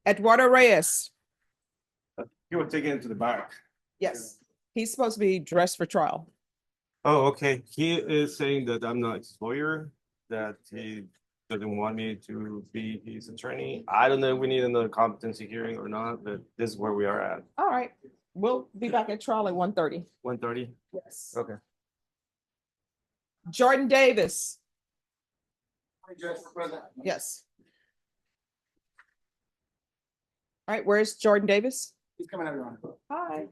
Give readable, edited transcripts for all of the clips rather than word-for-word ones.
Eduardo Reyes. He was taken into the back. Yes, he's supposed to be dressed for trial. Oh, okay. He is saying that I'm not his lawyer, that he doesn't want me to be his attorney. I don't know if we need another competency hearing or not, but this is where we are at. All right, we'll be back at trial at 1:30. 1:30? Yes. Okay. Jordan Davis. Yes. All right, where's Jordan Davis? He's coming out, Your Honor. Hi.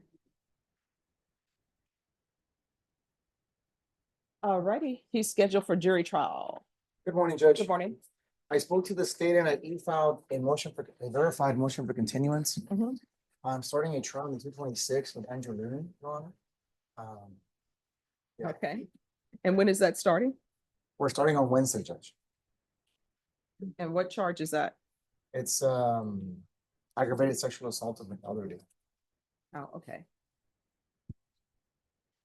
All righty, he's scheduled for jury trial. Good morning, Judge. Good morning. I spoke to the state and I e-filed a verified motion for continuance. Mhm. I'm starting a trial on 226 with Andrew Loon, Your Honor. Yeah. Okay, and when is that starting? We're starting on Wednesday, Judge. And what charge is that? It's aggravated sexual assault of an elderly. Oh, okay.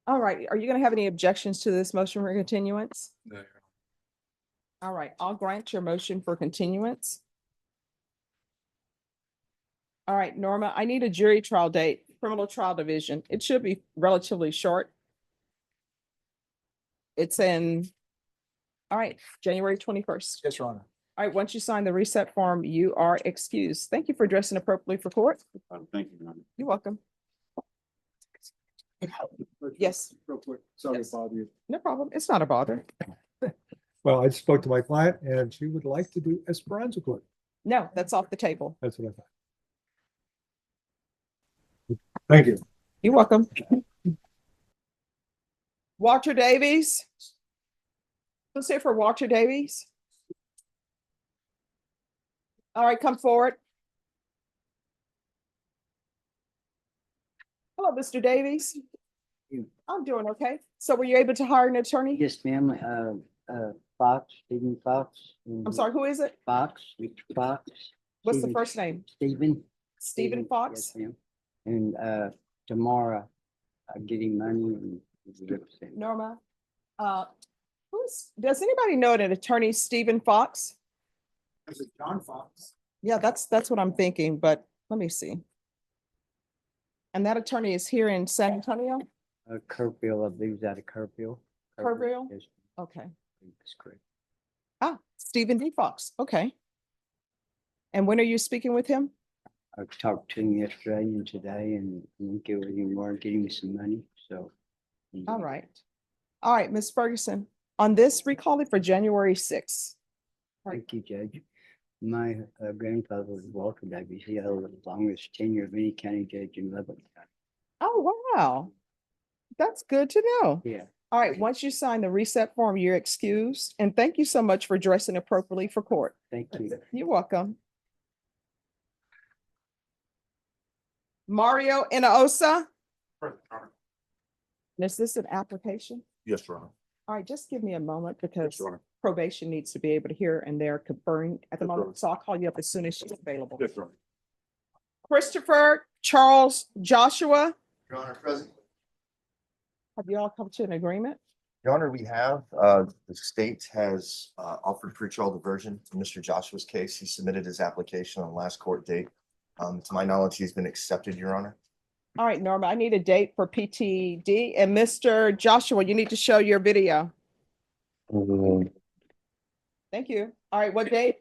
All right, are you gonna have any objections to this motion for continuance? No. All right, I'll grant your motion for continuance. All right, Norma, I need a jury trial date, criminal trial division. It should be relatively short. It's in, all right, January 21st. Yes, Your Honor. All right, once you sign the reset form, you are excused. Thank you for dressing appropriately for court. Thank you, Your Honor. You're welcome. Yes. Real quick, sorry Yes. to bother you. No problem. It's not a bother. Well, I spoke to my client and she would like to do Esperanza Court. No, that's off the table. That's what I thought. Thank you. You're welcome. Walter Davies. Let's here for Walter Davies. All right, come forward. Hello, Mr. Davies. I'm doing okay. So were you able to hire an attorney? Yes, ma'am. Fox, Stephen Fox. I'm sorry, who is it? Fox, Mr. Fox. What's the Stephen- first name? Stephen. Stephen Fox? Yes, ma'am. And tomorrow, I'm getting money and. Norma. Does anybody know an attorney, Stephen Fox? Is it John Fox? Yeah, that's what I'm thinking, but let me see. And that attorney is here in San Antonio? Kerrville, I believe, is that a Kerrville? Kerrville? Yes, Okay. that's correct. Ah, Stephen D. Fox. Okay. And when are you speaking with him? I talked to him yesterday and today and get with him more, getting me some money, so. All right. All right, Ms. Ferguson, on this, recall it for January 6th. Thank you, Judge. My grandfather was Walter Davies. He held the longest tenure of any county judge in Lebanon County. Oh, wow. That's good to know. Yeah. All right, once you sign the reset form, you're excused. And thank you so much for dressing appropriately for court. Thank you. You're welcome. Mario Inaosa, is this an application? Yes, Your Honor. All right, just give me a moment because Your Honor. probation needs to be able to hear and they're conferring at the Yes, moment. Your So I'll call you up as soon as she's available. Yes, Your Honor. Christopher Charles Joshua, Your Honor, present. have you all come to an agreement? Your Honor, we have, the state has, offered pretrial diversion in Mr. Joshua's case. He submitted his application on the last court date. To my knowledge, he's been accepted, Your Honor. All right, Norma, I need a date for PTD and Mr. Joshua, you need to show your video. Thank you. All right, what date?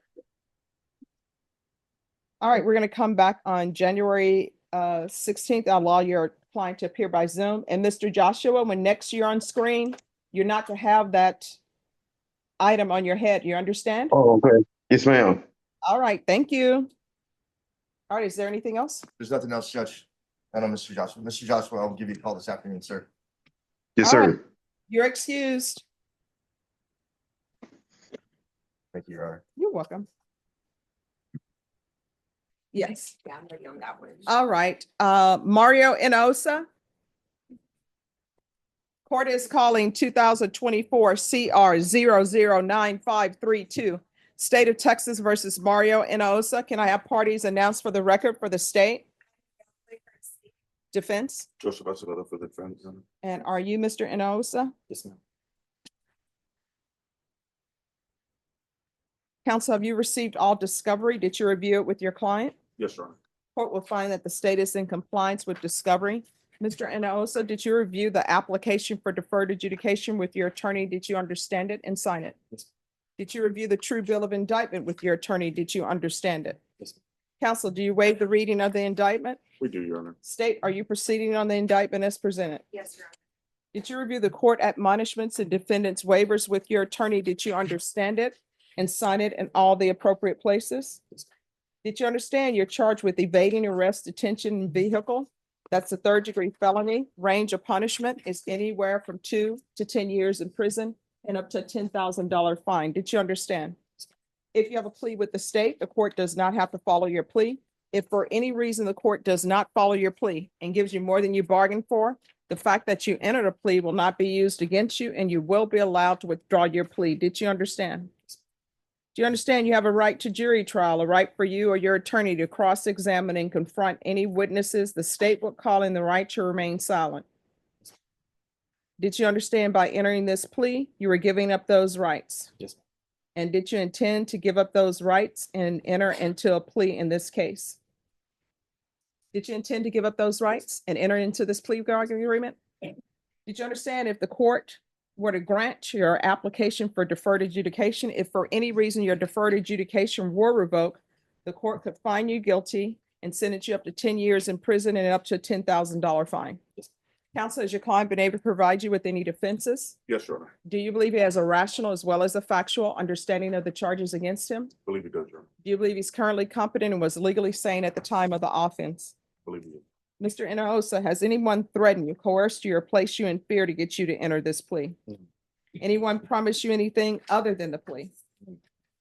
All right, we're gonna come back on January 16th. I'll allow your client to appear by Zoom. And Mr. Joshua, when next you're on screen, you're not to have that item on your head. You understand? Oh, okay. Yes, ma'am. All right, thank you. All right, is there anything else? There's nothing else, Judge. I know Mr. Joshua. Mr. Joshua, I'll give you a call this afternoon, sir. Yes, All right. sir. You're excused. Thank you, Your Honor. You're welcome. Yes. All right, Mario Inosa. Court is calling 2024 CR 009532, State of Texas versus Mario Inosa. Can I have parties announced for the record for the state? Defense, Joseph Acevedo for the defense. and are you Mr. Inosa? Yes, ma'am. Counsel, have you received all discovery? Did you review it with your client? Yes, Your Honor. Court will find that the state is in compliance with discovery. Mr. Enosa, did you review the application for deferred adjudication with your attorney? Did you understand it and sign it? Yes. Did you review the true bill of indictment with your attorney? Did you understand it? Yes. Counsel, do you waive the reading of the indictment? We do, Your Honor. State, are you proceeding on the indictment as presented? Yes, Your Honor. Did you review the court admonishments and defendants waivers with your attorney? Did you understand it and sign it in all the appropriate places? Did you understand you're charged with evading arrest, detention, and vehicle? That's a third-degree felony. Range of punishment is anywhere from 2 to 10 years in prison and up to a $10,000 fine. Did you understand? If you have a plea with the state, the court does not have to follow your plea. If for any reason the court does not follow your plea and gives you more than you bargained for, the fact that you entered a plea will not be used against you and you will be allowed to withdraw your plea. Did you understand? Do you understand you have a right to jury trial, a right for you or your attorney to cross-examine and confront any witnesses the state would call in the right to remain silent? Did you understand by entering this plea, you were giving up those rights? Yes. And did you intend to give up those rights and enter into a plea in this case? Did you intend to give up those rights and enter into this plea bargaining agreement? Did you understand if the court were to grant your application for deferred adjudication, if for any reason your deferred adjudication were revoked, the court could find you guilty and sentence you up to 10 years in prison and up to a $10,000 fine? Yes. Counsel, has your client been able to provide you with any defenses? Yes, Your Honor. Do you believe he has a rational as well as a factual understanding of the charges against him? Believe he does, Your Honor. Do you believe he's currently competent and was legally sane at the time of the offense? Believe he does. Mr. Enosa, has anyone threatened you, coerced you, or placed you in fear to get you to enter this plea? Mhm. Anyone promise you anything other than the plea?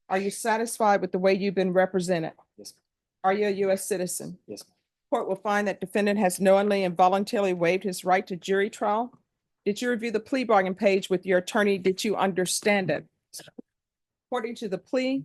Are you satisfied with the way you've been represented? Yes. Are you a U.S. citizen? Yes. Court will find that defendant has knowingly and voluntarily waived his right to jury trial. Did you review the plea bargain page with your attorney? Did you understand it? According to the plea,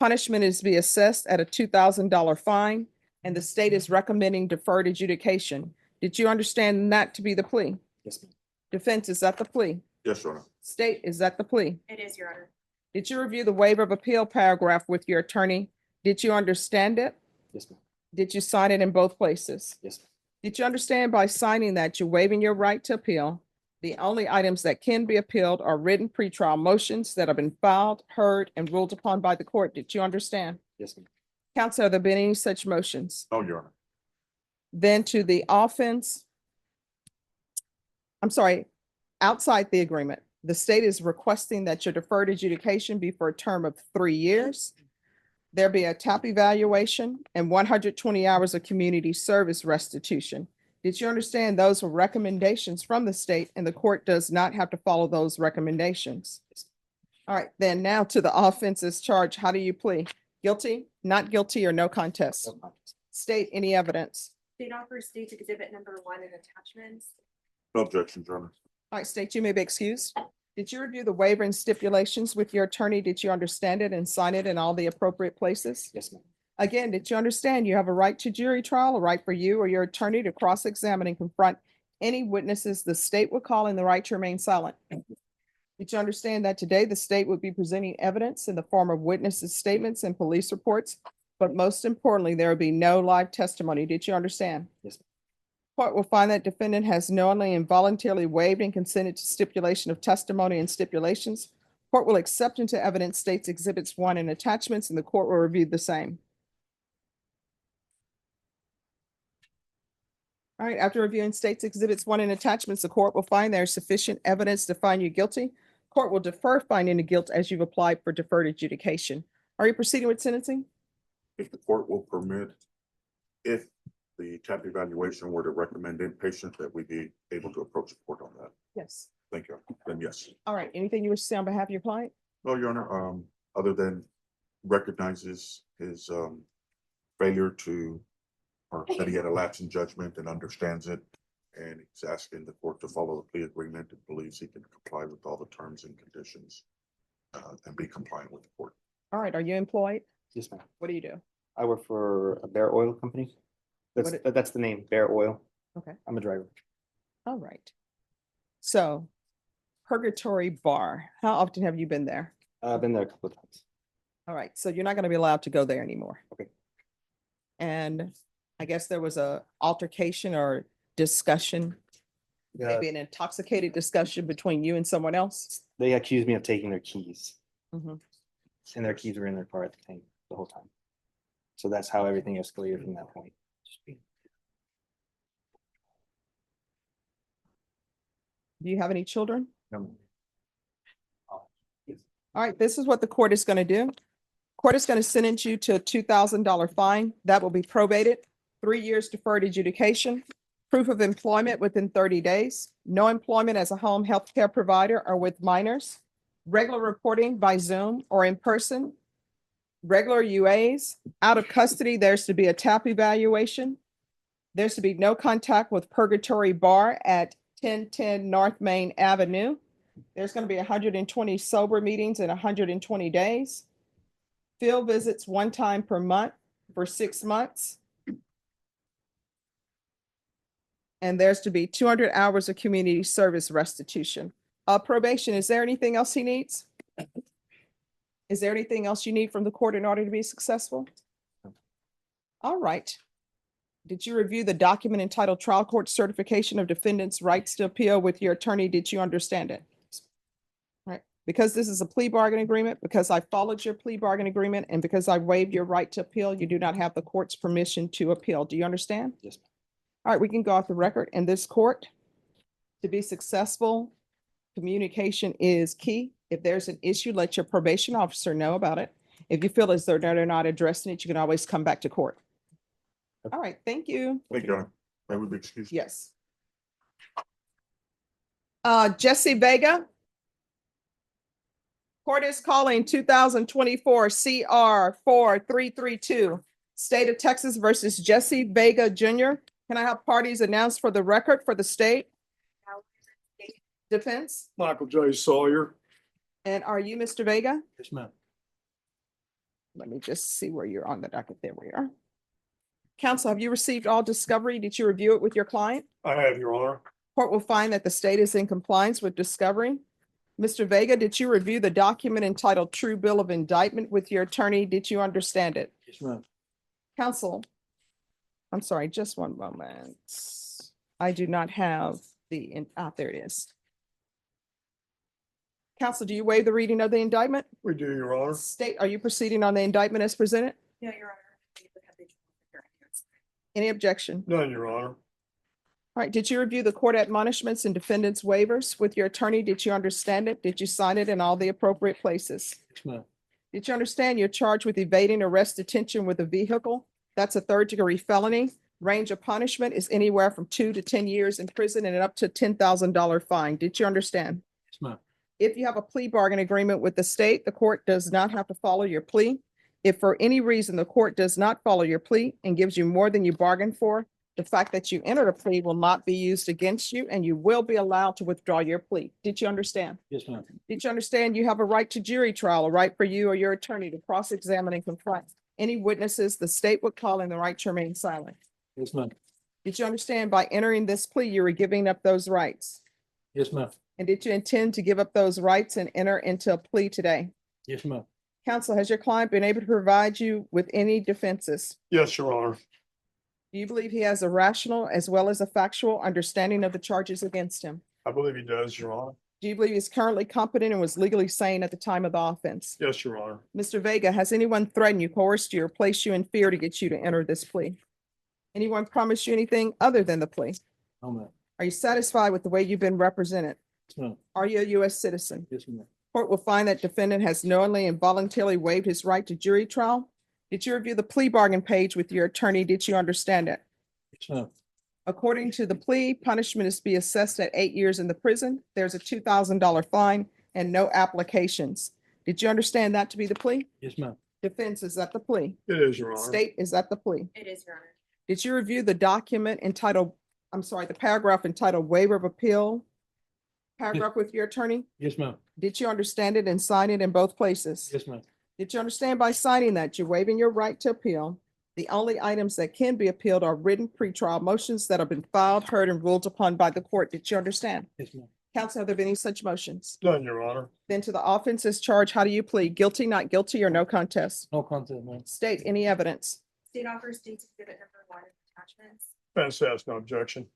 punishment is to be assessed at a $2,000 fine, and the state is recommending deferred adjudication. Did you understand that to be the plea? Yes, ma'am. Defense, is that the plea? Yes, Your Honor. State, is that the plea? It is, Your Honor. Did you review the waiver of appeal paragraph with your attorney? Did you understand it? Yes, ma'am. Did you sign it in both places? Yes, ma'am. Did you understand by signing that you're waiving your right to appeal? The only items that can be appealed are written pretrial motions that have been filed, heard, and ruled upon by the court. Did you understand? Yes, ma'am. Counsel, have there been any such motions? No, Your Honor. Then to the offense. I'm sorry, outside the agreement, the state is requesting that your deferred adjudication be for a term of 3 years. There be a TAP evaluation and 120 hours of community service restitution. Did you understand those were recommendations from the state and the court does not have to follow those recommendations? All right, then now to the offenses charge. How do you plead? Guilty, not guilty, or no contest? No contest. State any evidence. State offers State's Exhibit Number 1 and attachments. No objections, Your Honor. All right, state, you may be excused. Did you review the waiver and stipulations with your attorney? Did you understand it and sign it in all the appropriate places? Yes, ma'am. Again, did you understand you have a right to jury trial, a right for you or your attorney to cross-examine and confront any witnesses the state would call in the right to remain silent? Did you understand that today the state would be presenting evidence in the form of witnesses' statements and police reports? But most importantly, there will be no live testimony. Did you understand? Yes, ma'am. Court will find that defendant has knowingly and voluntarily waived and consented to stipulation of testimony and stipulations. Court will accept into evidence State's Exhibits 1 and attachments, and the court will review the same. All right, after reviewing State's Exhibits 1 and attachments, the court will find there is sufficient evidence to find you guilty. Court will defer finding of guilt as you've applied for deferred adjudication. Are you proceeding with sentencing? If the court will permit, if the TAP evaluation were to recommend inpatient, that we be able to approach the court on that. Yes. Thank you. Then yes. All right, anything you wish to say on behalf of your client? No, Your Honor, other than recognizes his failure to, or that he had a lapse in judgment and understands it. And he's asking the court to follow the plea agreement and believes he can comply with all the terms and conditions and be compliant with the court. All right, are you employed? Yes, ma'am. What do you do? I work for a Bear Oil company. That's the name, Bear Oil. Okay. I'm a driver. All right. So Purgatory Bar, how often have you been there? I've been there a couple of times. All right, so you're not going to be allowed to go there anymore. Okay. And I guess there was a altercation or discussion, Yeah, maybe an intoxicated discussion between you and someone else. they accused me of taking their keys, Mhm. and their keys were in their car at the time, the whole time. So that's how everything escalated from that point. Do you have any children? Um, All right, this is what the court is going to do. Court is going to sentence you to a $2,000 fine. That will be probated, 3 years deferred adjudication, proof of employment within 30 days, no employment as a home health care provider or with minors, regular reporting by Zoom or in person, regular UAs, out of custody, there's to be a TAP evaluation. There's to be no contact with Purgatory Bar at 1010 North Main Avenue. There's going to be 120 sober meetings in 120 days. Field visits 1 time per month for 6 months. And there's to be 200 hours of community service restitution. Probation, is there anything else he needs? Is there anything else you need from the court in order to be successful? All right. Did you review the document entitled Trial Court Certification of Defendants' Rights to Appeal with your attorney? Did you understand it? Right. Because this is a plea bargain agreement, because I followed your plea bargain agreement, and because I waived your right to appeal, you do not have the court's permission to appeal. Do you understand? Yes. All right, we can go off the record. In this court, to be successful, communication is key. If there's an issue, let your probation officer know about it. If you feel as though they're not addressing it, you can always come back to court. All right, thank you. Thank you, Your Honor. I would be excused. Yes. Jesse Vega. Court is calling 2024 CR 4332, State of Texas versus Jesse Vega Jr. Can I have parties announced for the record for the state? Defense? Michael J. Sawyer. And are you Mr. Vega? Yes, ma'am. Let me just see where you're on the docket. There we are. Counsel, have you received all discovery? Did you review it with your client? I have, Your Honor. Court will find that the state is in compliance with discovery. Mr. Vega, did you review the document entitled True Bill of Indictment with your attorney? Did you understand it? Yes, ma'am. Counsel, I'm sorry, just one moment. I do not have there it is. Counsel, do you waive the reading of the indictment? We do, Your Honor. State, are you proceeding on the indictment as presented? No, Your Honor. We would have the hearings. Any objection? None, Your Honor. All right, did you review the court admonishments and defendants waivers with your attorney? Did you understand it? Did you sign it in all the appropriate places? Yes, ma'am. Did you understand you're charged with evading arrest detention with a vehicle? That's a 3rd-degree felony. Range of punishment is anywhere from 2 to 10 years in prison and up to $10,000 fine. Did you understand? Yes, ma'am. If you have a plea bargain agreement with the state, the court does not have to follow your plea. If for any reason the court does not follow your plea and gives you more than you bargained for, the fact that you entered a plea will not be used against you, and you will be allowed to withdraw your plea. Did you understand? Yes, ma'am. Did you understand you have a right to jury trial, a right for you or your attorney to cross-examine and confront any witnesses the state would call in the right to remain silent? Yes, ma'am. Did you understand by entering this plea, you were giving up those rights? Yes, ma'am. And did you intend to give up those rights and enter into a plea today? Yes, ma'am. Counsel, has your client been able to provide you with any defenses? Yes, Your Honor. Do you believe he has a rational as well as a factual understanding of the charges against him? I believe he does, Your Honor. Do you believe he's currently competent and was legally sane at the time of the offense? Yes, Your Honor. Mr. Vega, has anyone threatened you, coerced you, or placed you in fear to get you to enter this plea? Anyone promised you anything other than the plea? No, ma'am. Are you satisfied with the way you've been represented? Yes, ma'am. Are you a U.S. citizen? Yes, ma'am. Court will find that defendant has knowingly and voluntarily waived his right to jury trial. Did you review the plea bargain page with your attorney? Did you understand it? Yes, ma'am. According to the plea, punishment is to be assessed at 8 years in the prison. There's a $2,000 fine and no applications. Did you understand that to be the plea? Yes, ma'am. Defense, is that the plea? It is, Your Honor. State, is that the plea? It is, Your Honor. Did you review the document entitled, the paragraph entitled waiver of appeal? Paragraph with your attorney? Yes, ma'am. Did you understand it and sign it in both places? Yes, ma'am. Did you understand by signing that you're waiving your right to appeal? The only items that can be appealed are written pretrial motions that have been filed, heard, and ruled upon by the court. Did you understand? Yes, ma'am. Counsel, have there been any such motions? Done, Your Honor. Then to the offenses charged, how do you plead? Guilty, not guilty, or no contest? No contest, ma'am. State, any evidence? State offers dates exhibit number 1 and attachments. Defense has no objection.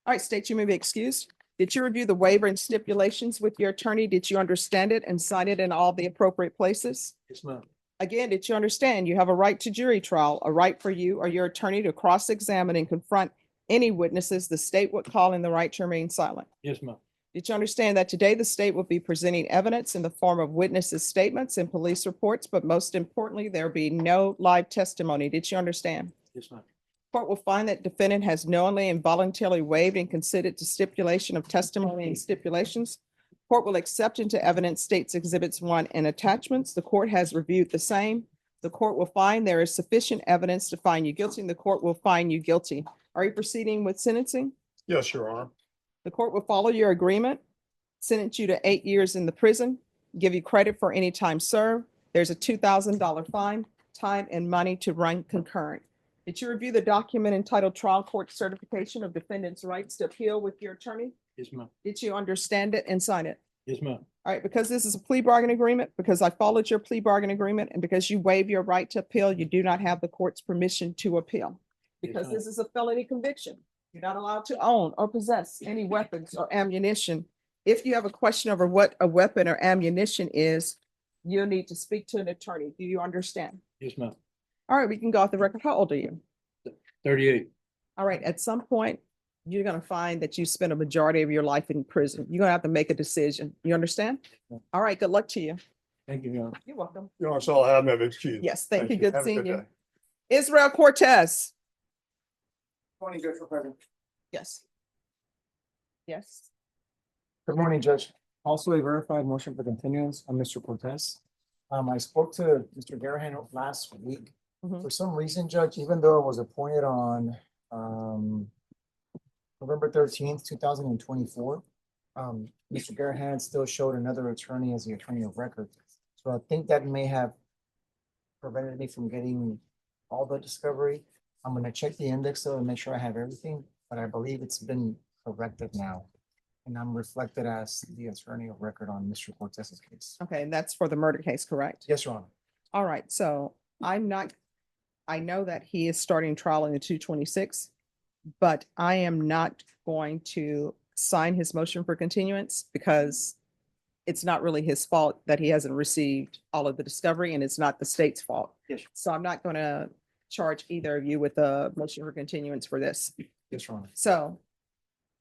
All right, state, you may be excused. Did you review the waiver and stipulations with your attorney? Did you understand it and sign it in all the appropriate places? Yes, ma'am. Again, did you understand you have a right to jury trial, a right for you or your attorney to cross-examine and confront any witnesses the state would call in the right to remain silent? Yes, ma'am. Did you understand that today the state will be presenting evidence in the form of witnesses' statements and police reports, but most importantly, there be no live testimony? Did you understand? Yes, ma'am. Court will find that defendant has knowingly and voluntarily waived and consented to stipulation of testimony and stipulations. Court will accept into evidence states exhibits 1 and attachments. The court has reviewed the same. The court will find there is sufficient evidence to find you guilty, and the court will find you guilty. Are you proceeding with sentencing? Yes, Your Honor. The court will follow your agreement, sentence you to 8 years in the prison, give you credit for any time served. There's a $2,000 fine, time and money to run concurrent. Did you review the document entitled Trial Court Certification of Defendant's Rights to Appeal with your attorney? Yes, ma'am. Did you understand it and sign it? Yes, ma'am. All right, because this is a plea bargain agreement, because I followed your plea bargain agreement, and because you waive your right to appeal, you do not have the court's permission to appeal. Because ma'am. this is a felony conviction. You're not allowed to own or possess any weapons or ammunition. If you have a question over what a weapon or ammunition is, you'll need to speak to an attorney. Do you understand? Yes, ma'am. All right, we can go off the record. How old are you? 38. All right, at some point, you're gonna find that you spent a majority of your life in prison. You're gonna have to make a decision. You understand? All right, good luck to you. Thank you, Your Honor. You're welcome. Your Honor, that's all I have, ma'am. Excuse. Yes, thank you. Good Have a seeing you. day. Israel Cortez. Morning, Judge President. Yes. Yes. Good morning, Judge. Also a verified motion for continuance on Mr. Cortez. I spoke to Mr. Garahan last week. Mhm. For some reason, Judge, even though I was appointed on November 13th, 2024, Mr. Garahan still showed another attorney as the attorney of record. So I think that may have prevented me from getting all the discovery. I'm gonna check the index though and make sure I have everything, but I believe it's been corrected now. And I'm reflected as the attorney of record on Mr. Cortez's case. Okay, and that's for the murder case, correct? Yes, Your Honor. All right, so I know that he is starting trial in the 226, but I am not going to sign his motion for continuance because it's not really his fault that he hasn't received all of the discovery, and it's not the state's fault. Yes. So I'm not gonna charge either of you with a motion for continuance for this. Yes, Your Honor. So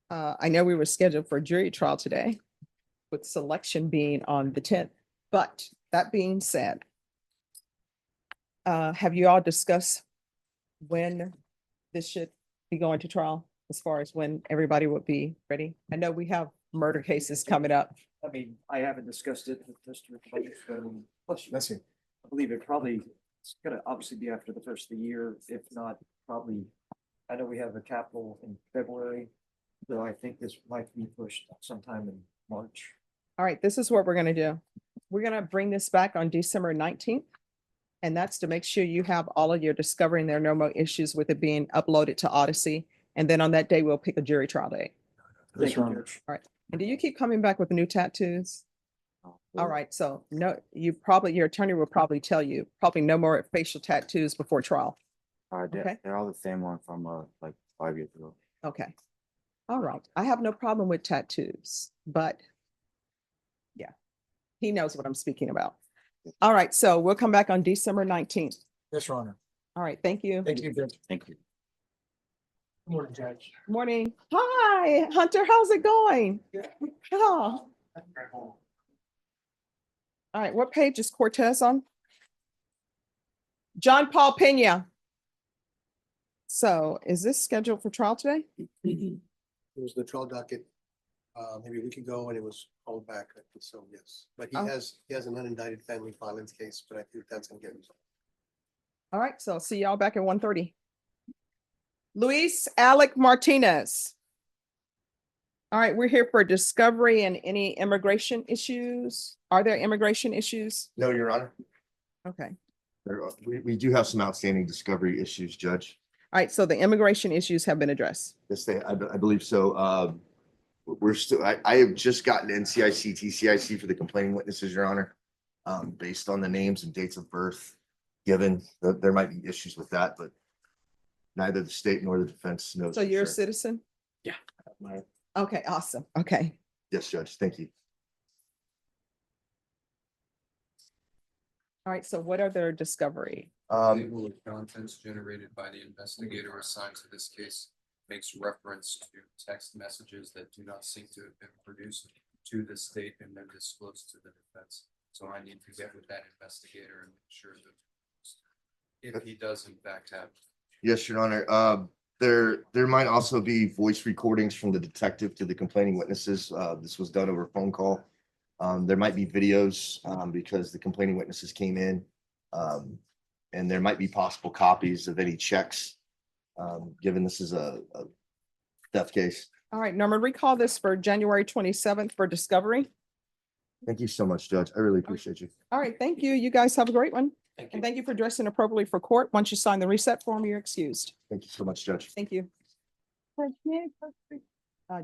I know we were scheduled for a jury trial today, with selection being on the 10th, but that being said, have you all discussed when this should be going to trial, as far as when everybody would be ready? I know we have murder cases coming up. I mean, I haven't discussed it with Mr. Plus, That's it. I believe it probably, it's gonna obviously be after the first of the year, if not probably. I know we have a capital in February, so I think this might be pushed sometime in March. All right, this is what we're gonna do. We're gonna bring this back on December 19th. And that's to make sure you have all of your discovery and there are no more issues with it being uploaded to Odyssey. And then on that day, we'll pick a jury trial date. Thank you, Your Honor. Judge. And do you keep coming back with new tattoos? All right, so no, your attorney will probably tell you, probably no more facial tattoos before trial. Okay. They're all the same one from like 5 years ago. Okay. All right. I have no problem with tattoos, but yeah, he knows what I'm speaking about. All right, so we'll come back on December 19th. Yes, Your Honor. All right, thank you. Thank you, Judge. Thank you. Good morning, Judge. Morning. Hi, Hunter, how's it going? Oh. All right, what page is Cortez on? John Paul Pena. So is this scheduled for trial today? It was the trial docket, maybe a week ago, and it was called back, I think so, yes. But Oh. he has an unindicted family violence case, but I think that's gonna get resolved. All right, so I'll see y'all back at 1:30. Luis Alec Martinez. All right, we're here for discovery and any immigration issues. Are there immigration issues? No, Your Honor. Okay. We do have some outstanding discovery issues, Judge. All right, so the immigration issues have been addressed. Yes, I believe so. We're still, I have just gotten NCIC, TCIC for the complaining witnesses, Your Honor. Based on the names and dates of birth given, there might be issues with that, but neither the state nor the defense knows. So for you're a sure. citizen? Yeah. My- Okay, awesome. Okay. Yes, Judge, thank you. All right, so what are their discovery? Table of contents generated by the investigator assigned to this case makes reference to text messages that do not seem to have been produced to the state and then disclosed to the defense. So I need to get with that investigator and make sure that if he does in fact have. Yes, Your Honor. There might also be voice recordings from the detective to the complaining witnesses. This was done over phone call. There might be videos, because the complaining witnesses came in. And there might be possible copies of any checks, given this is a theft case. All right, Norman, recall this for January 27th for discovery. Thank you so much, Judge. I really appreciate you. All right, thank you. You guys have a great one. Thank And thank you for dressing appropriately for court. Once you sign the reset form, you're excused. Thank you so much, Judge. Thank you.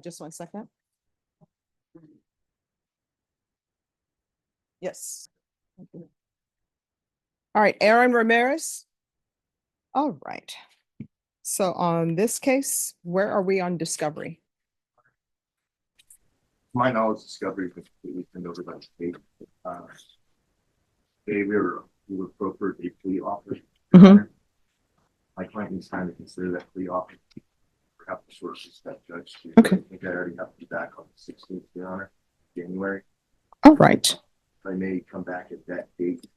Just 1 second. Yes. Thank you. All right, Aaron Ramirez. All right. So on this case, where are we on discovery? My knowledge discovery was completely turned over by the state. We were proffered a plea offer. Mhm. My client needs time to consider that plea offer. Perhaps the sources that judge. Okay. I think I already have to be back on the 16th, Your Honor, January. All right. I may come back at that date.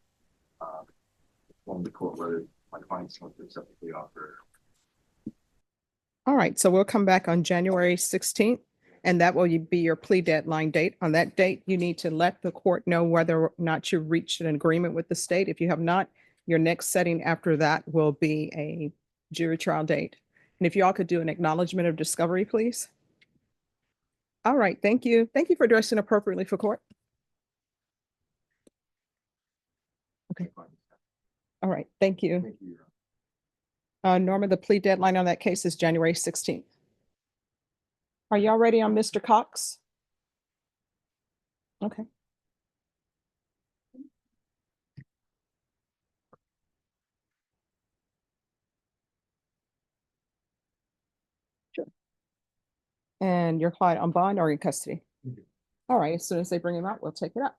On the court whether my client's going to accept the plea offer. All right, so we'll come back on January 16th, and that will be your plea deadline date. On that date, you need to let the court know whether or not you reached an agreement with the state. If you have not, your next setting after that will be a jury trial date. And if you all could do an acknowledgement of discovery, please. All right, thank you. Thank you for dressing appropriately for court. Okay. All right, thank you. Thank you, Your Honor. Norma, the plea deadline on that case is January 16th. Are y'all ready on Mr. Cox? Okay. Sure. And your client on bond or in custody? All right, as soon as they bring him out, we'll take it up.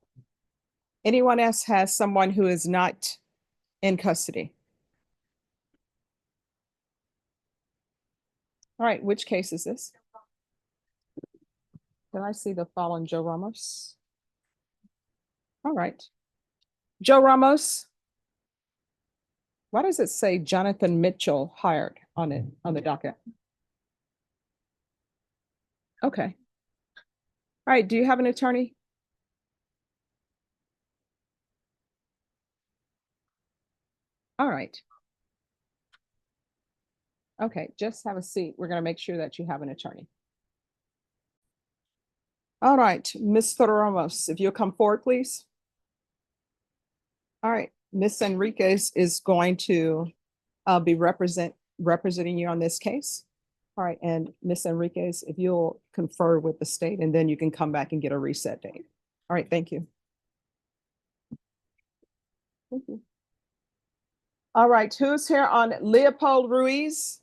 Anyone else has someone who is not in custody? All right, which case is this? Can I see the file on Joe Ramos? All right. Joe Ramos. Why does it say Jonathan Mitchell hired on it, on the docket? Okay. All right, do you have an attorney? All right. Okay, just have a seat. We're going to make sure that you have an attorney. All right, Mr. Ramos, if you'll come forward, please. All right, Ms. Enriquez is going to be representing you on this case. All right, and Ms. Enriquez, if you'll confer with the state, and then you can come back and get a reset date. All right, thank you. Thank you. All right, who's here on Leopold Ruiz?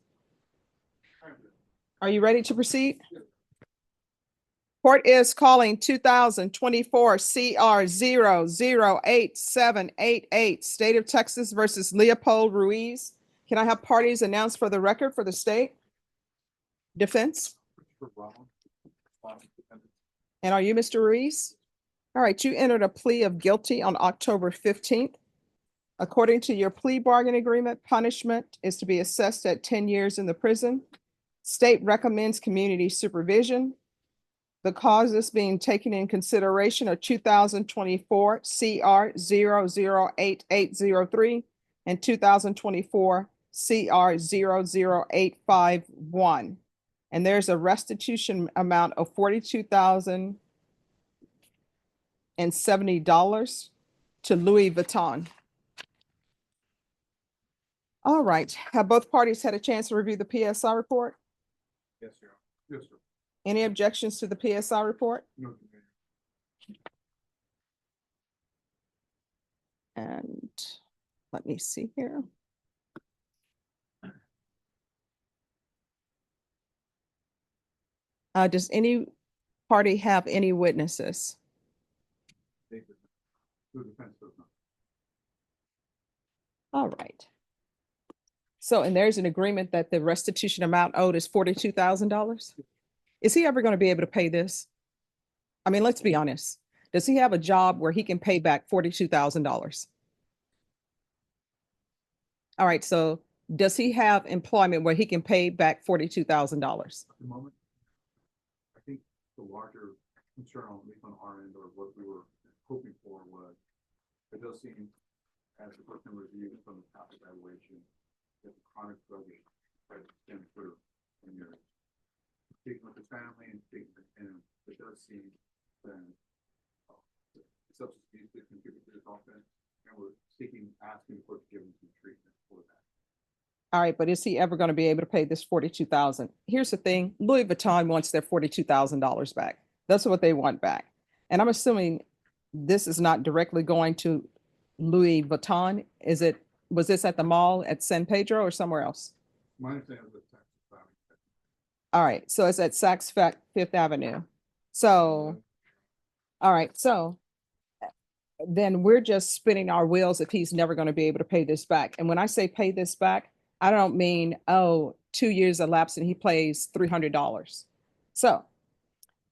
Are you ready to proceed? Court is calling 2024 CR 0087888, State of Texas versus Leopold Ruiz. Can I have parties announced for the record for the state? Defense? And are you Mr. Ruiz? All right, you entered a plea of guilty on October 15th. According to your plea bargain agreement, punishment is to be assessed at 10 years in the prison. State recommends community supervision. The causes being taken in consideration are 2024 CR 008803 and 2024 CR 00851. And there's a restitution amount of $42,070 to Louis Vuitton. All right, have both parties had a chance to review the PSI report? Yes, sir. Yes, sir. Any objections to the PSI report? No. And let me see here. Does any party have any witnesses? All right. So, and there's an agreement that the restitution amount owed is $42,000? Is he ever going to be able to pay this? I mean, let's be honest. Does he have a job where he can pay back $42,000? All right, so does he have employment where he can pay back $42,000? At the moment, I think the larger concern on, at least on our end, or what we were hoping for was, it does seem, as the person reviewed from the top evaluation, that the chronic drug use has been for 10 years. Speaking with the family and speaking with him, it does seem that substance use could contribute to this offense, and we're asking the court to give him some treatment for that. All right, but is he ever going to be able to pay this $42,000? Here's the thing, Louis Vuitton wants their $42,000 back. That's what they want back. And I'm assuming this is not directly going to Louis Vuitton. Was this at the mall at San Pedro or somewhere else? My understanding was that All right, so it's at Saks Fifth Avenue. So, all right, so then we're just spinning our wheels if he's never going to be able to pay this back. And when I say pay this back, I don't mean, oh, 2 years elapsed and he pays $300. So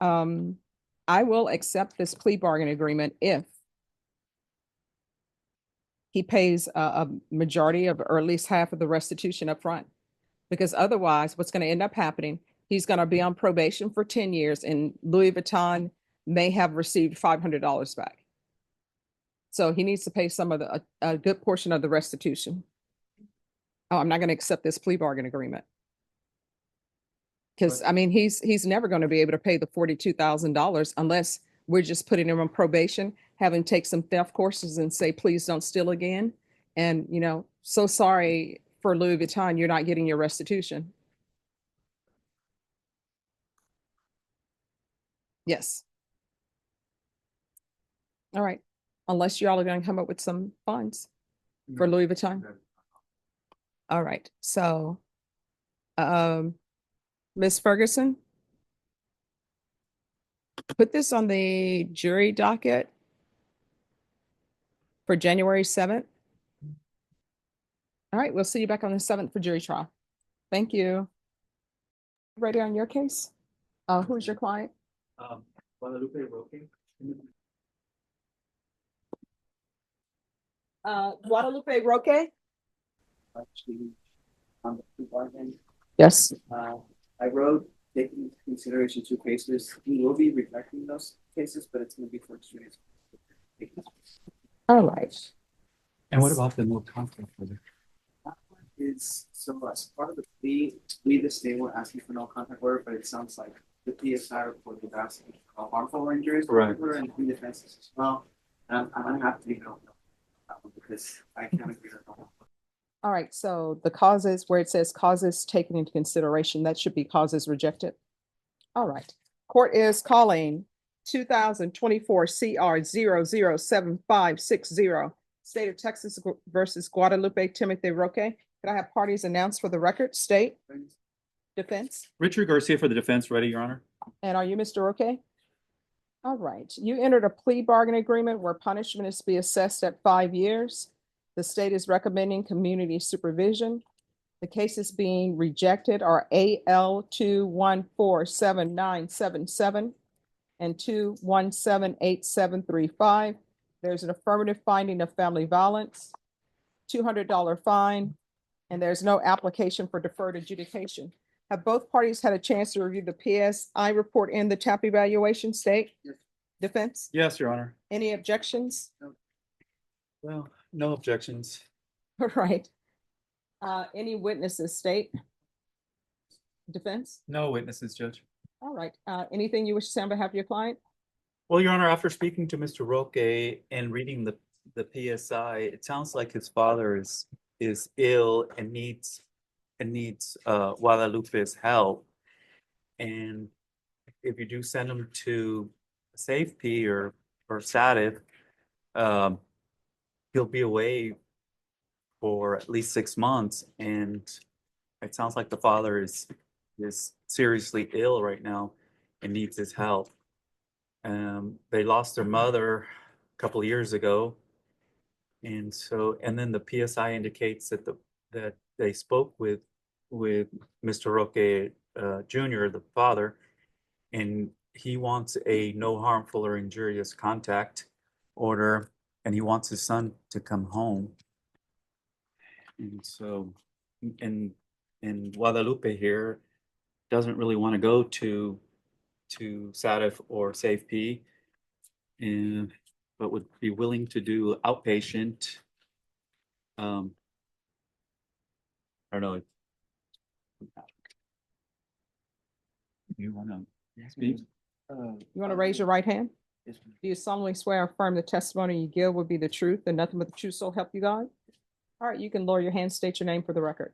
I will accept this plea bargain agreement if he pays a majority of, or at least half of the restitution up front. Because otherwise, what's going to end up happening, he's going to be on probation for 10 years and Louis Vuitton may have received $500 back. So he needs to pay some of a good portion of the restitution. Oh, I'm not going to accept this plea bargain agreement. Because I mean, he's never going to be able to pay the $42,000 unless we're just putting him on probation, having take some theft courses and say, please don't steal again. And, you know, so sorry for Louis Vuitton, you're not getting your restitution. Yes. All right. Unless y'all are going to come up with some funds for Louis Vuitton. All right. So, Ms. Ferguson, put this on the jury docket for January 7th. All right, we'll see you back on the 7th for jury trial. Thank you. Ready on your case? Who's your client? Guadalupe Roque. Guadalupe Roque? On the plea bargain. Yes. I wrote, taking into consideration 2 cases, we will be rejecting those cases, but it's going to be for students. All right. And what about the no conflict order? Is so as part of the plea, we the state were asking for no contact order, but it sounds like the PSI report was asking for harmful injuries. Right. And the defenses as well. I'm gonna have to leave it on that one because I can't agree with that one. All right, so the causes, where it says causes taken into consideration, that should be causes rejected. All right, court is calling 2024 CR 007560, State of Texas versus Guadalupe Timothy Roque. Could I have parties announced for the record? State, defense, Richard Garcia for the defense, ready, Your Honor. and are you Mr. Roque? All right, you entered a plea bargain agreement where punishment is to be assessed at 5 years. The state is recommending community supervision. The cases being rejected are AL 2147977 and 2178735. There's an affirmative finding of family violence, $200 fine, and there's no application for deferred adjudication. Have both parties had a chance to review the PSI report and the TAP evaluation? State? Yes. Defense? Yes, Your Honor. Any objections? Well, no objections. All right. Any witnesses? State? Defense? No witnesses, Judge. All right. Anything you wish to say on behalf of your client? Well, Your Honor, after speaking to Mr. Roque and reading the PSI, it sounds like his father is ill and needs Guadalupe's help. And if you do send him to safety or SATIV, he'll be away for at least 6 months. And it sounds like the father is seriously ill right now. and needs his help. They lost their mother a couple of years ago. And so, and then the PSI indicates that that they spoke with Mr. Roque Jr., the father, and he wants a no harmful or injurious contact order, and he wants his son to come home. And so, and Guadalupe here doesn't really want to go to SATIF or SafeP, and but would be willing to do outpatient. I don't know. You want to speak? You want to raise your right hand? Do you solemnly swear or affirm the testimony you give will be the truth and nothing but the truth so help you God? All right, you can lower your hand, state your name for the record.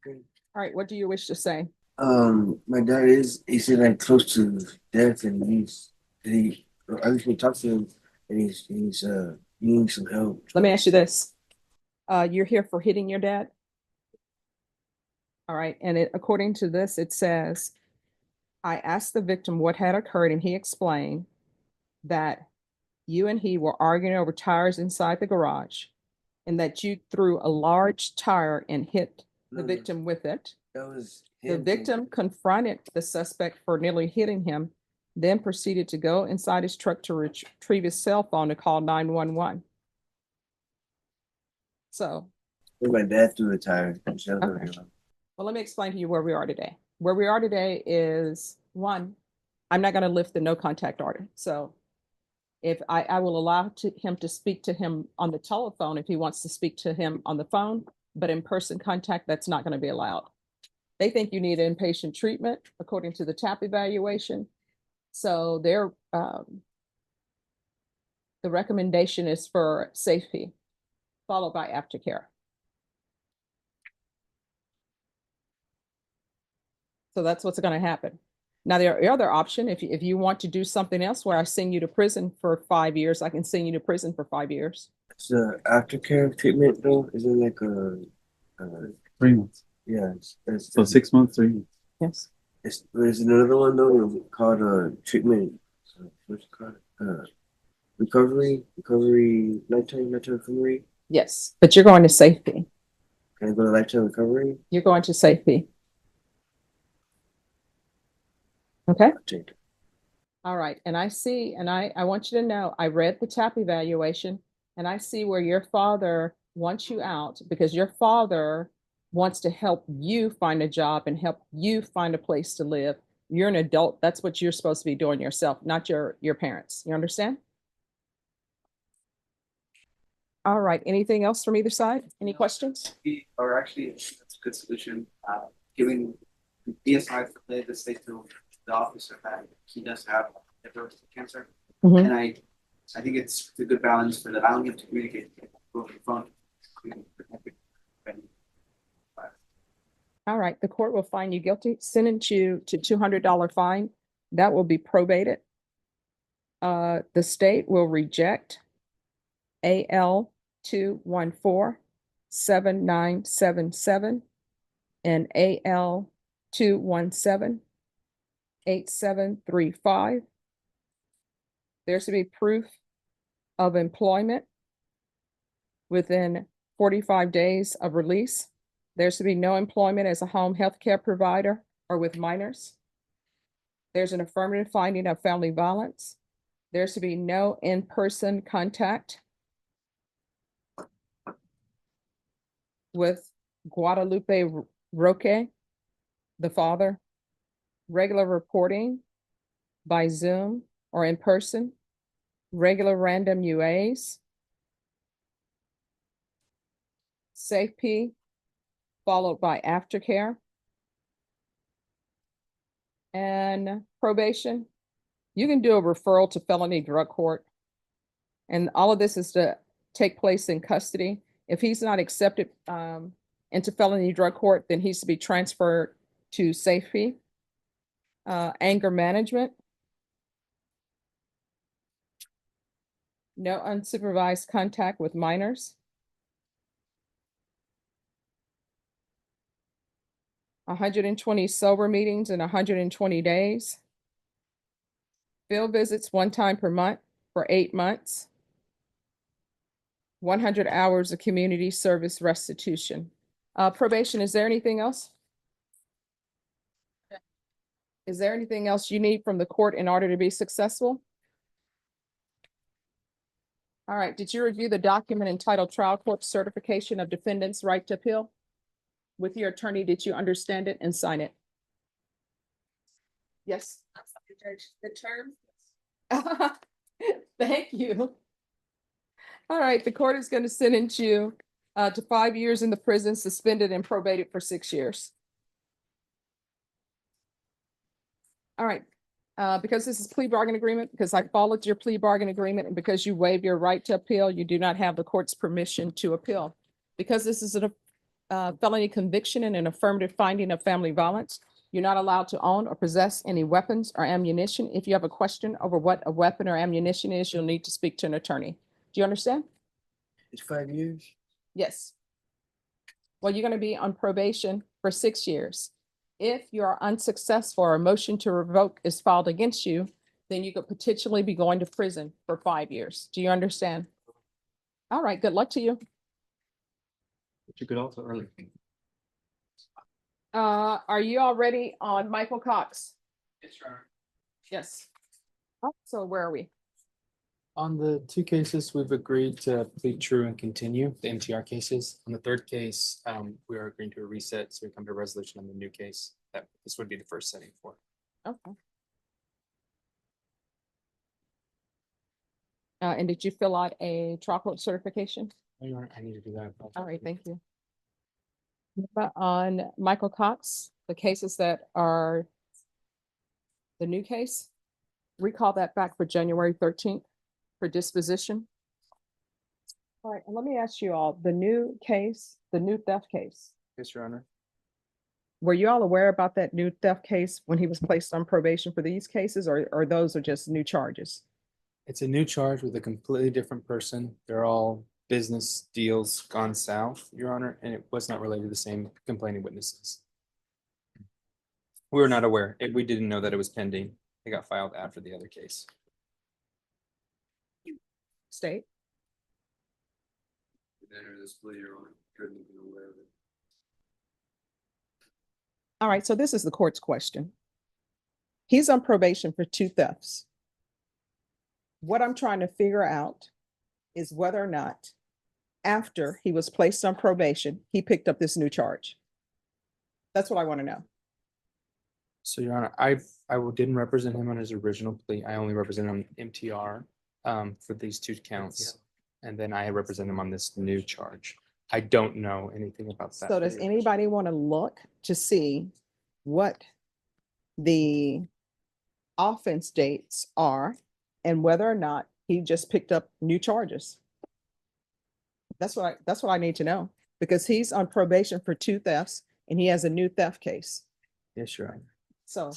All right, what do you wish to say? My dad he's like close to death, and I recently talked to him, and he's needing some help. Let me ask you this. You're here for hitting your dad? All right, and according to this, it says, I asked the victim what had occurred, and he explained that you and he were arguing over tires inside the garage, and that you threw a large tire and hit the victim with it. That was The victim confronted the suspect for nearly hitting him, then proceeded to go inside his truck to retrieve his cell phone to call 911. So. My dad threw a tire. Okay. Well, let me explain to you where we are today. Where we are today is, one, I'm not going to lift the no contact order. So if I will allow him to speak to him on the telephone if he wants to speak to him on the phone, but in-person contact, that's not going to be allowed. They think you need inpatient treatment according to the TAP evaluation. So the recommendation is for safety, followed by aftercare. So that's what's going to happen. Now, there are other option. If you want to do something else where I send you to prison for 5 years, I can send you to prison for 5 years. It's the aftercare treatment though. Is it like a 3 months? Yeah. So 6 months, 3 months. Yes. There's another one though called treatment. What's it called? Recovery, lifetime recovery. Yes, but you're going to safety. Can I go to lifetime recovery? You're going to safety. Okay. All right. And I see, and I want you to know, I read the TAP evaluation, and I see where your father wants you out because your father wants to help you find a job and help you find a place to live. You're an adult. That's what you're supposed to be doing yourself, not your parents. You understand? All right. Anything else from either side? Any questions? Or actually, that's a good solution. Giving the PSI for the state to the officer that he does have liver cancer, and I think it's a good balance for allowing him to communicate over the phone. All right, the court will find you guilty, sentence you to $200 fine. That will be probated. The state will reject AL 214-7977 and AL 217-8735. There should be proof of employment within 45 days of release. There should be no employment as a home health care provider or with minors. There's an affirmative finding of family violence. There should be no in-person contact with Guadalupe Roque, the father. Regular reporting by Zoom or in person. Regular random UAs. SafeP followed by aftercare. And probation. You can do a referral to felony drug court. And all of this is to take place in custody. If he's not accepted into felony drug court, then he's to be transferred to SafeP. Anger management. No unsupervised contact with minors. 120 sober meetings in 120 days. Field visits 1 time per month for 8 months. 100 hours of community service restitution. Probation, is there anything else? Is there anything else you need from the court in order to be successful? All right, did you review the document entitled Trial Court Certification of Defendants' Right to Appeal? With your attorney, did you understand it and sign it? Yes. The term? Thank you. All right, the court is going to sentence you to 5 years in the prison, suspended and probated for 6 years. All right, because this is plea bargain agreement, because I followed your plea bargain agreement, and because you waive your right to appeal, you do not have the court's permission to appeal. Because this is a felony conviction and an affirmative finding of family violence, you're not allowed to own or possess any weapons or ammunition. If you have a question over what a weapon or ammunition is, you'll need to speak to an attorney. Do you understand? It's 5 years. Yes. Well, you're going to be on probation for 6 years. If you are unsuccessful or a motion to revoke is filed against you, then you could potentially be going to prison for 5 years. Do you understand? All right, good luck to you. But you could also early. Are you already on Michael Cox? Yes, Your Honor. Yes. So where are we? On the 2 cases, we've agreed to plead true and continue the MTR cases. On the 3rd case, we are agreeing to a reset, so we come to a resolution on the new case. That this would be the first setting for. Okay. And did you fill out a trial court certification? I need to do that. All right, thank you. But on Michael Cox, the cases that are the new case, recall that back for January 13th for disposition. All right, and let me ask you all, the new case, the new theft case, Yes, Your Honor. were you all aware about that new theft case when he was placed on probation for these cases, or those are just new charges? It's a new charge with a completely different person. They're all business deals gone south, Your Honor, and it was not related to the same complaining witnesses. We were not aware. We didn't know that it was pending. It got filed after the other case. State? Enter this plea, Your Honor. Couldn't have been aware of it. All right, so this is the court's question. He's on probation for 2 thefts. What I'm trying to figure out is whether or not after he was placed on probation, he picked up this new charge. That's what I want to know. So, Your Honor, I didn't represent him on his original plea. I only represented him on MTR for these 2 counts. And then I represent him on this new charge. I don't know anything about that. So does anybody want to look to see what the offense dates are and whether or not he just picked up new charges? That's what I need to know, because he's on probation for 2 thefts and he has a new theft case. Yes, Your Honor. So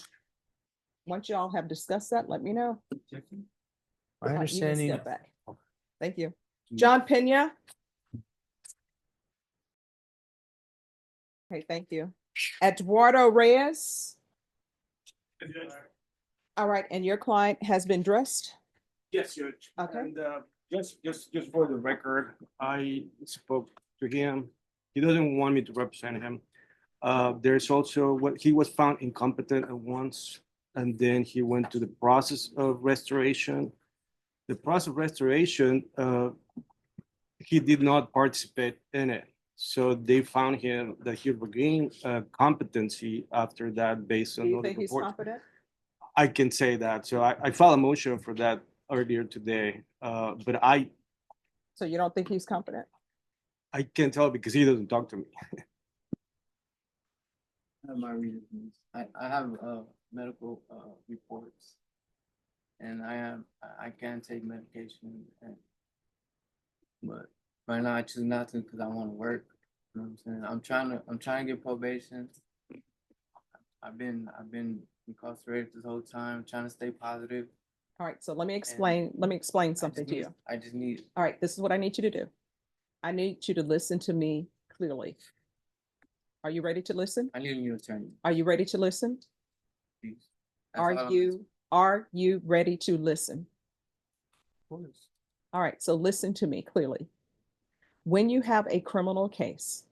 once y'all have discussed that, let me know. My You can understanding. step back. Thank you. John Pena. Okay, thank you. Eduardo Reyes. All right, and your client has been dressed? Yes, Judge. Okay. And just for the record, I spoke to him. He doesn't want me to represent him. There's also what he was found incompetent at once, and then he went to the process of restoration. The process of restoration, he did not participate in it. So they found him that he regained competency after that based on Do you all the think he's reports. competent? I can say that. So I filed a motion for that earlier today. But I So you don't think he's competent? can't tell because he doesn't talk to me. I have my reasons. I have medical reports, and I can take medication, but right now I choose not to because I want to work. You know what I'm saying? I'm trying to get probation. I've been incarcerated this whole time, trying to stay positive. All right, so let me explain something to you. I just need. All right, this is what I need you to do. I need you to listen to me clearly. Are you ready to listen? I need a new attorney. Are you ready to listen? Please. Are you Are you ready to listen? All right, so listen to me clearly. When you have a criminal case,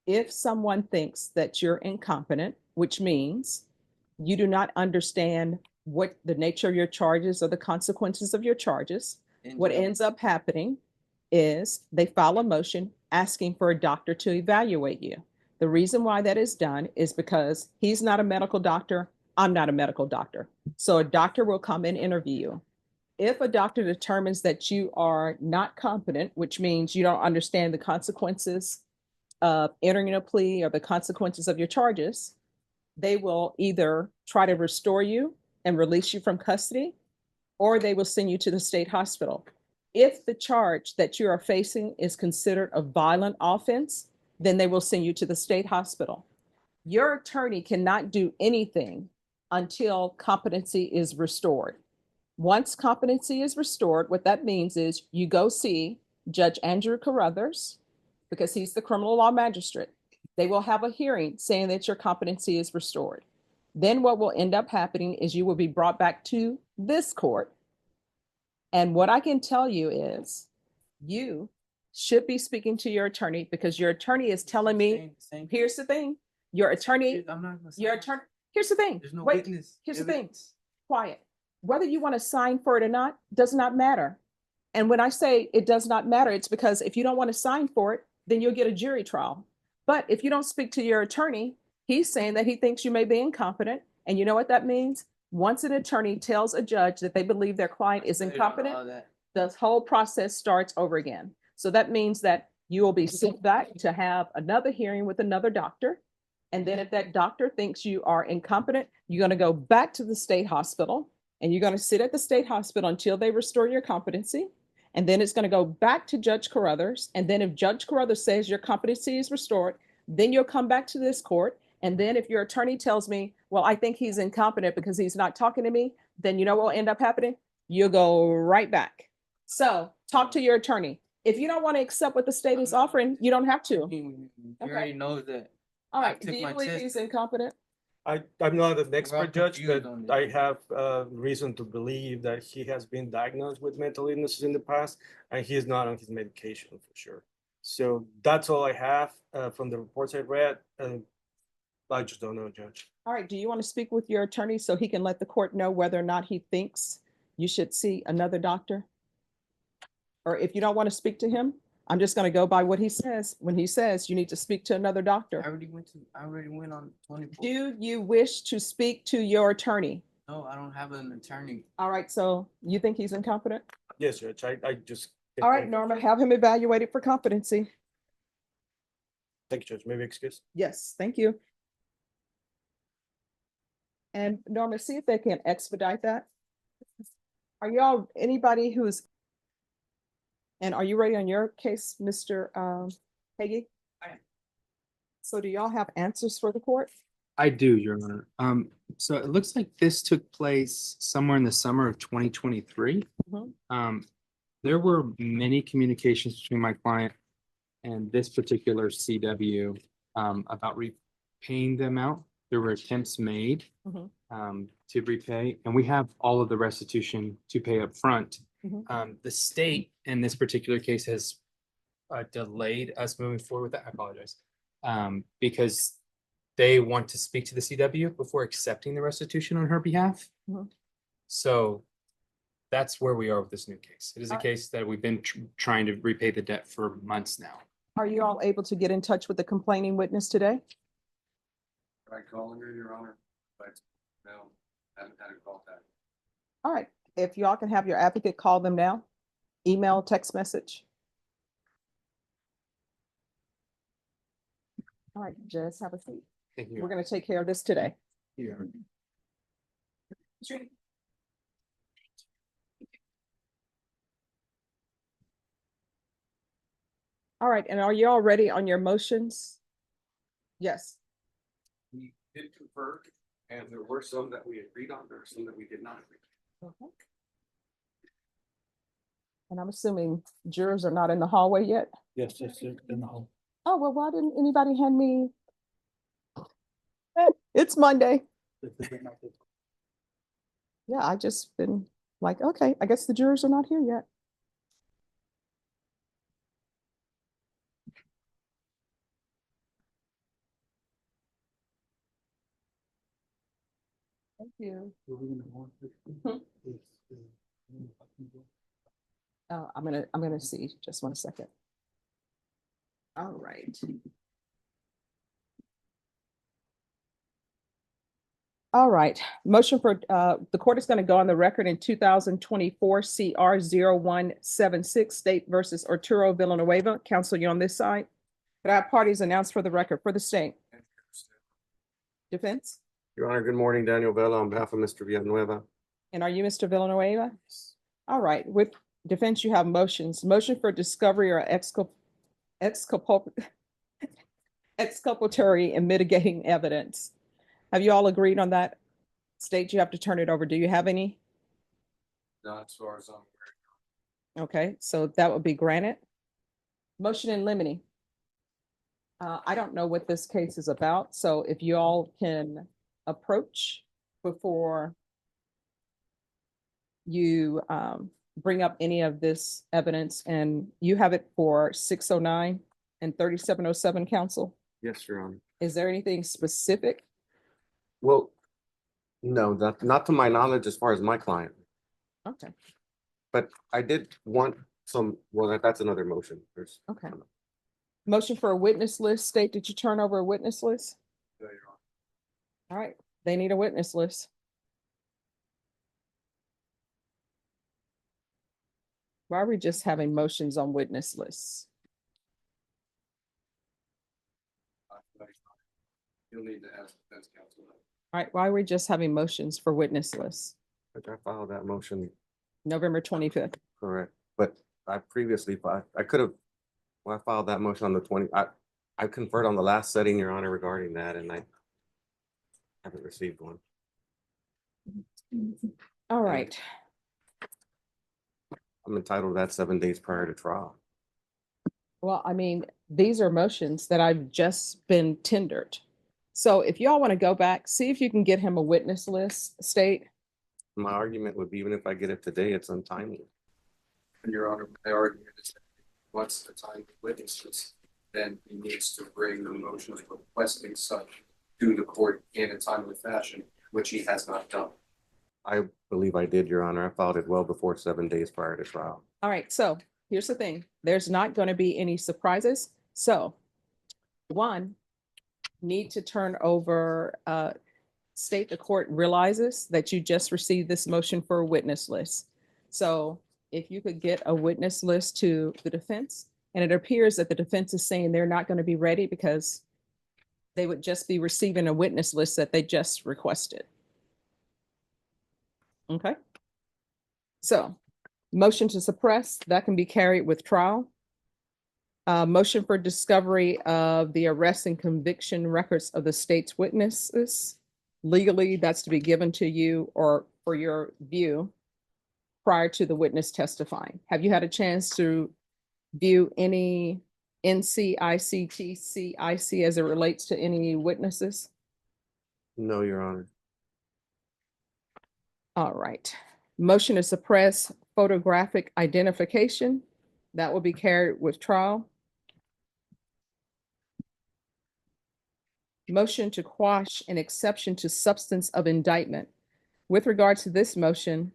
if someone thinks that you're incompetent, which means you do not understand what the nature of your charges or the consequences of your charges, what ends up happening is they file a motion asking for a doctor to evaluate you. The reason why that is done is because he's not a medical doctor, I'm not a medical doctor. So a doctor will come and interview you. If a doctor determines that you are not competent, which means you don't understand the consequences of entering a plea or the consequences of your charges, they will either try to restore you and release you from custody, or they will send you to the state hospital. If the charge that you are facing is considered a violent offense, then they will send you to the state hospital. Your attorney cannot do anything until competency is restored. Once competency is restored, what that means is you go see Judge Andrew Carruthers, because he's the criminal law magistrate. They will have a hearing saying that your competency is restored. Then what will end up happening is you will be brought back to this court. And what I can tell you is you should be speaking to your attorney, because your attorney is telling me, here's the thing, your attorney, here's the thing. There's no Wait, witness. here's the thing. Quiet. Whether you want to sign for it or not does not matter. And when I say it does not matter, it's because if you don't want to sign for it, then you'll get a jury trial. But if you don't speak to your attorney, he's saying that he thinks you may be incompetent. And you know what that means? Once an attorney tells a judge that they believe their client is incompetent, the whole process starts over again. So that means that you will be sent back to have another hearing with another doctor. And then if that doctor thinks you are incompetent, you're going to go back to the state hospital, and you're going to sit at the state hospital until they restore your competency. And then it's going to go back to Judge Carruthers. And then if Judge Carruthers says your competency is restored, then you'll come back to this court. And then if your attorney tells me, well, I think he's incompetent because he's not talking to me, then you know what will end up happening? You'll go right back. So talk to your attorney. If you don't want to accept what the state is offering, you don't have to. You already know that. All I right, do took you my believe test. he's incompetent? I'm not an expert judge, confused but on this. I have reason to believe that he has been diagnosed with mental illnesses in the past, and he is not on his medication for sure. So that's all I have from the reports I read. I just don't know, Judge. All right, do you want to speak with your attorney so he can let the court know whether or not he thinks you should see another doctor? Or if you don't want to speak to him, I'm just going to go by what he says. When he says you need to speak to another doctor. I already went on 24. Do you wish to speak to your attorney? No, I don't have an attorney. All right, so you think he's incompetent? Yes, Judge. I just. All right, Norma, have him evaluated for competency. Thank you, Judge. Maybe excuse. Yes, thank you. And Norma, see if they can expedite that. Are y'all, anybody who's, and are you ready on your case, Mr. Hagee? So do y'all have answers for the court? I do, Your Honor. So it looks like this took place somewhere in the summer of 2023. There were many communications between my client and this particular CW about repaying them out. There were attempts made to repay, and we have all of the restitution to pay up front. The state in this particular case has delayed us moving forward with that. I apologize. Because they want to speak to the CW before accepting the restitution on her behalf. So that's where we are with this new case. It is a case that we've been trying to repay the debt for months now. Are you all able to get in touch with the complaining witness today? I calling her, Your Honor, but no, haven't had a call back. All right, if y'all can have your advocate call them now, email, text message. All right, just have a seat. Thank you. We're going to take care of this today. Yeah. All right, and are you all ready on your motions? Yes. We did confer, and there were some that we agreed on, there were some that we did not agree. And I'm assuming jurors are not in the hallway yet? Yes, yes, in the hall. Oh, well, why didn't anybody hand me? It's Monday. Yeah, I just been like, okay, I guess the jurors are not here yet. Thank you. I'm gonna see, just 1 second. All right. All right, motion for, the court is gonna go on the record in 2024 CR 0176 State versus Arturo Villanueva. Counsel, you on this side? Could I have parties announced for the record for the state? Defense? Your Honor, good morning, Daniel Vela on behalf of Mr. Villanueva. And are you Mr. Villanueva? All right, with defense, you have motions. Motion for discovery or exculpatory and mitigating evidence. Have you all agreed on that? State, you have to turn it over. Do you have any? Not as far as I'm aware. Okay, so that would be granted. Motion in limine. I don't know what this case is about, so if you all can approach before you bring up any of this evidence, and you have it for 609 and 3707, counsel. Yes, Your Honor. Is there anything specific? Well, no, not to my knowledge as far as my client, Okay, but I did want some, well, that's another motion. There's. okay. Motion for a witness list. State, did you turn over a witness list? Yeah, Your Honor. All right, they need a witness list. Why are we just having motions on witness lists? You'll need to ask defense counsel. All right, why are we just having motions for witness lists? I filed that motion, November 25th. correct, but I previously filed, I could have, well, I filed that motion on the 20, I conferred on the last setting, Your Honor, regarding that, and I haven't received one. All right, I'm entitled to that 7 days prior to trial. well, I mean, these are motions that I've just been tendered. So if y'all want to go back, see if you can get him a witness list, state. My argument would be, even if I get it today, it's untimely. And Your Honor, my argument is that once the time witnesses, then he needs to bring the motions requesting such to the court in a timely fashion, which he has not done. I believe I did, Your Honor. I filed it well before 7 days prior to trial. All right, so here's the thing. There's not going to be any surprises. So one, need to turn over, state the court realizes that you just received this motion for a witness list. So if you could get a witness list to the defense, and it appears that the defense is saying they're not going to be ready because they would just be receiving a witness list that they just requested. Okay. So motion to suppress, that can be carried with trial. Motion for discovery of the arrest and conviction records of the state's witnesses. Legally, that's to be given to you or for your view prior to the witness testifying. Have you had a chance to view any NCIC, TCIC as it relates to any witnesses? No, Your Honor. All right. Motion to suppress photographic identification. That will be carried with trial. Motion to quash an exception to substance of indictment. With regard to this motion,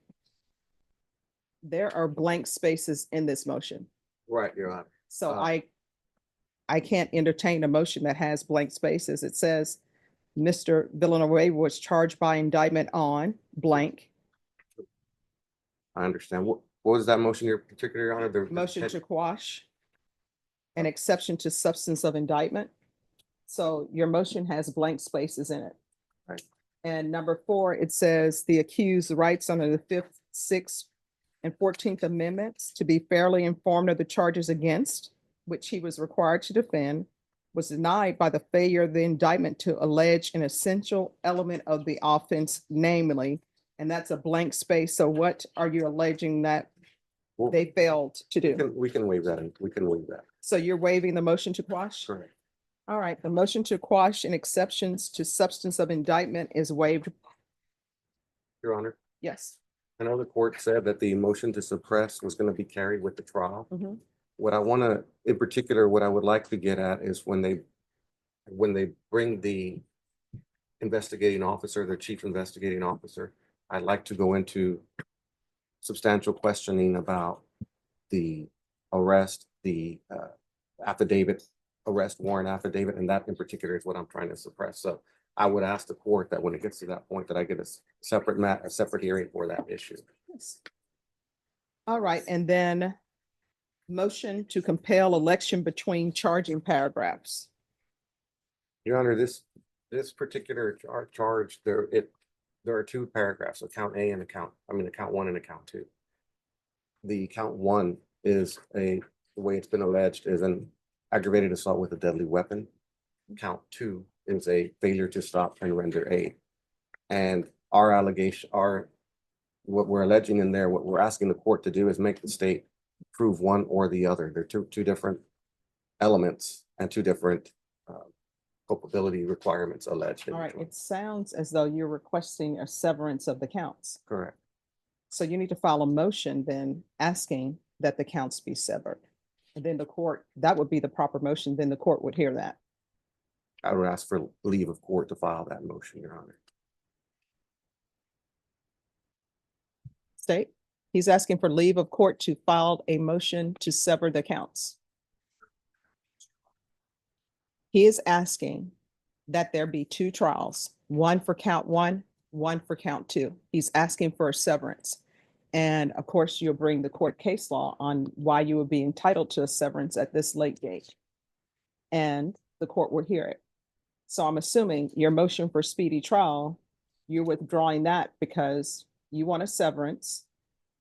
there are blank spaces in this motion. Right, Your Honor. So I can't entertain a motion that has blank spaces. It says Mr. Villanueva was charged by indictment on blank. I understand. What was that motion, Your particular, Your Honor? Motion to quash an exception to substance of indictment. So your motion has blank spaces in it. Right. And number 4, it says the accused rights under the 5th, 6th, and 14th Amendments to be fairly informed of the charges against which he was required to defend was denied by the failure of the indictment to allege an essential element of the offense, namely, and that's a blank space. So what are you alleging that they failed to do? We can waive that. We can waive that. So you're waiving the motion to quash? Correct. All right, the motion to quash and exceptions to substance of indictment is waived. Your Honor. Yes. I know the court said that the motion to suppress was going to be carried with the trial. Mhm. What I want to, in particular, what I would like to get at is when they bring the investigating officer, the chief investigating officer, I'd like to go into substantial questioning about the arrest, the affidavit, arrest warrant affidavit, and that in particular is what I'm trying to suppress. So I would ask the court that when it gets to that point, that I get a separate hearing for that issue. Yes. All right, and then motion to compel election between charging paragraphs. Your Honor, this particular charge, there are two paragraphs, account A and account 1 and account 2. The count 1 is the way it's been alleged is an aggravated assault with a deadly weapon. Count 2 is a failure to stop and render aid. And our allegation, what we're alleging in there, what we're asking the court to do is make the state prove one or the other. They're two different elements and two different culpability requirements alleged. All right, it sounds as though you're requesting a severance of the counts. Correct. So you need to file a motion then asking that the counts be severed. And then the court, that would be the proper motion, then the court would hear that. I would ask for leave of court to file that motion, Your Honor. State, he's asking for leave of court to file a motion to sever the counts. He is asking that there be two trials, one for count 1, one for count 2. He's asking for a severance. And of course, you'll bring the court case law on why you would be entitled to a severance at this late date. And the court will hear it. So I'm assuming your motion for speedy trial, you're withdrawing that because you want a severance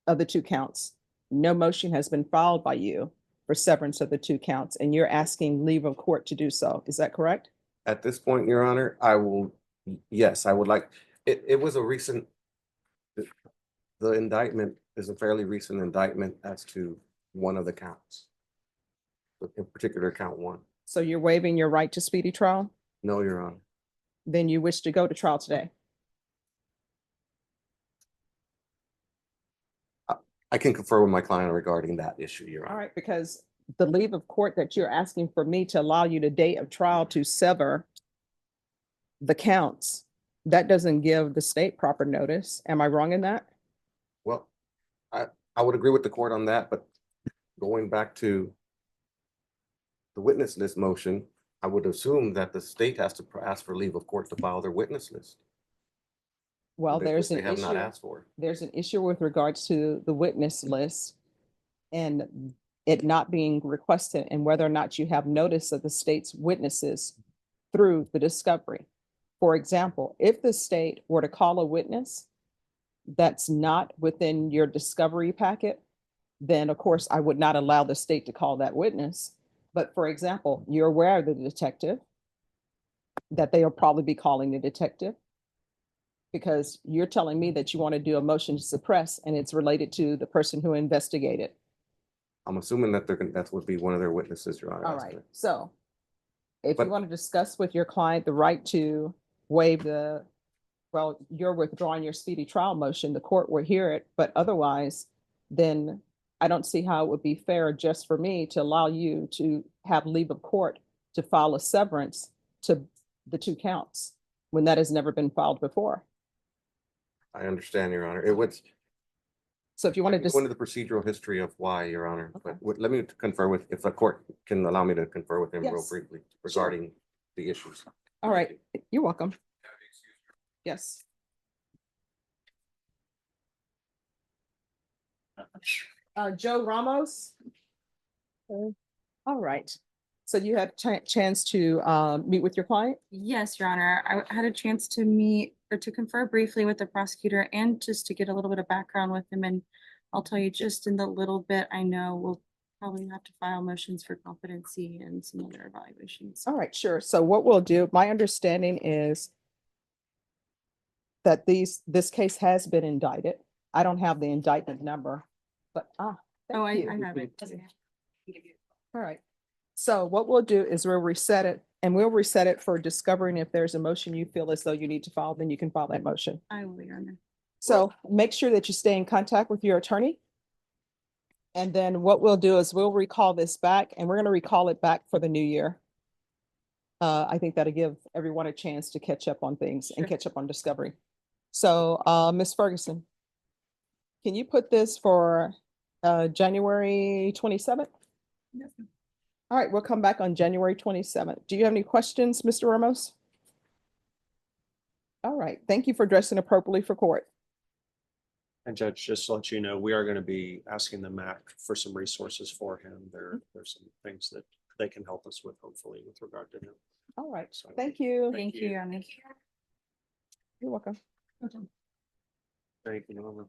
of the two counts. No motion has been filed by you for severance of the two counts, and you're asking leave of court to do so. Is that correct? At this point, Your Honor, yes, I would like, it was a recent, the indictment is a fairly recent indictment as to one of the counts, in particular count 1. So you're waiving your right to speedy trial? No, Your Honor. Then you wish to go to trial today? I can confer with my client regarding that issue, Your Honor. All right, because the leave of court that you're asking for me to allow you the date of trial to sever the counts, that doesn't give the state proper notice. Am I wrong in that? Well, I would agree with the court on that, but going back to the witness list motion, I would assume that the state has to ask for leave of court to file their witness list. Well, which there's they an have not issue. asked for. There's an issue with regards to the witness list and it not being requested and whether or not you have notice of the state's witnesses through the discovery. For example, if the state were to call a witness that's not within your discovery packet, then of course I would not allow the state to call that witness. But for example, you're aware of the detective, that they'll probably be calling the detective, because you're telling me that you want to do a motion to suppress and it's related to the person who investigated. I'm assuming that that would be one of their witnesses, Your Honor. All right, so if But- you want to discuss with your client the right to waive well, you're withdrawing your speedy trial motion, the court will hear it, but otherwise, then I don't see how it would be fair just for me to allow you to have leave of court to file a severance to the two counts when that has never been filed before. I understand, Your Honor. It would. So if you want to Go into the procedural history of why, Your Honor, Okay. but let me confer with, if the court can allow me to confer with him real Yes. briefly regarding the issues. All right, you're welcome. Yes. Joe Ramos? All right. So you had a chance to meet with your client? Yes, Your Honor. I had a chance to meet or to confer briefly with the prosecutor and just to get a little bit of background with him. And I'll tell you just in the little bit I know, we'll probably have to file motions for competency and some other evaluations. All right, sure. So what we'll do, my understanding is that this case has been indicted. I don't have the indictment number, but Oh, thank you. I have it. All right. So what we'll do is we'll reset it and we'll reset it for discovering if there's a motion you feel as though you need to file, then you can file that motion. I will, Your Honor. So make sure that you stay in contact with your attorney. And then what we'll do is we'll recall this back and we're gonna recall it back for the new year. I think that'll give everyone a chance to catch up on things and catch up on discovery. So, Ms. Ferguson, can you put this for, January 27th? All right, we'll come back on January 27th. Do you have any questions, Mr. Ramos? All right, thank you for dressing appropriately for court. And Judge, just to let you know, we are going to be asking the MAC for some resources for him. There's some things that they can help us with, hopefully, with regard to him. All right, So thank you. Thank you. You're welcome. thank you, Norma.